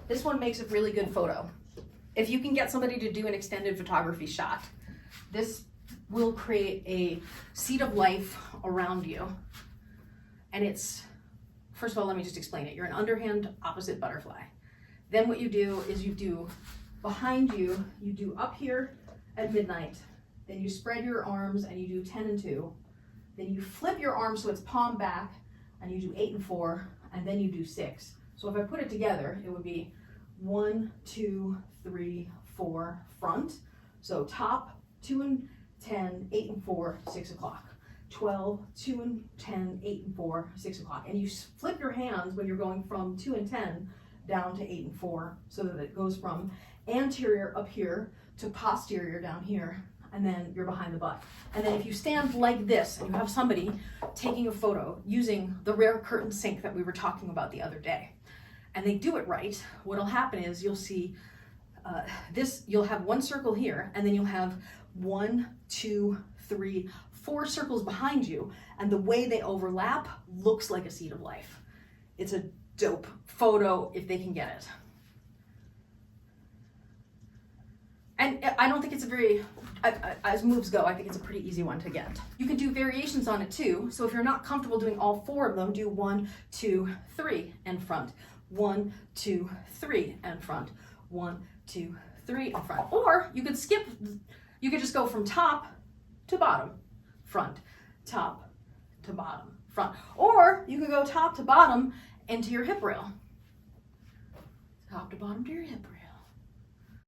This one makes a really good photo. If you can get somebody to do an extended photography shot, this will create a seed of life around you. And it's, first of all, let me just explain it. You're an underhand opposite butterfly. Then what you do is you do behind you, you do up here at midnight, then you spread your arms and you do 10 and 2, then you flip your arms so it's palm back and you do 8 and 4, and then you do 6. So if I put it together, it would be 1, 2, 3, 4 front. So top, 2 and 10, 8 and 4, 6 o'clock. 12, 2 and 10, 8 and 4, 6 o'clock. And you flip your hands when you're going from 2 and 10 down to 8 and 4, so that it goes from anterior up here to posterior down here, and then you're behind the butt. And then if you stand like this and you have somebody taking a photo using the rare curtain sync that we were talking about the other day, and they do it right, what'll happen is you'll see this, you'll have one circle here, and then you'll have 1, 2, 3, 4 circles behind you, and the way they overlap looks like a seed of life. It's a dope photo if they can get it. And I don't think it's a very, as moves go, I think it's a pretty easy one to get. You can do variations on it too. So if you're not comfortable doing all 4 of them, do 1, 2, 3 and front. 1, 2, 3 and front. 1, 2, 3 and front. Or you could skip, you could just go from top to bottom, front, top to bottom, front. Or you could go top to bottom into your hip rail. Top to bottom to your hip rail.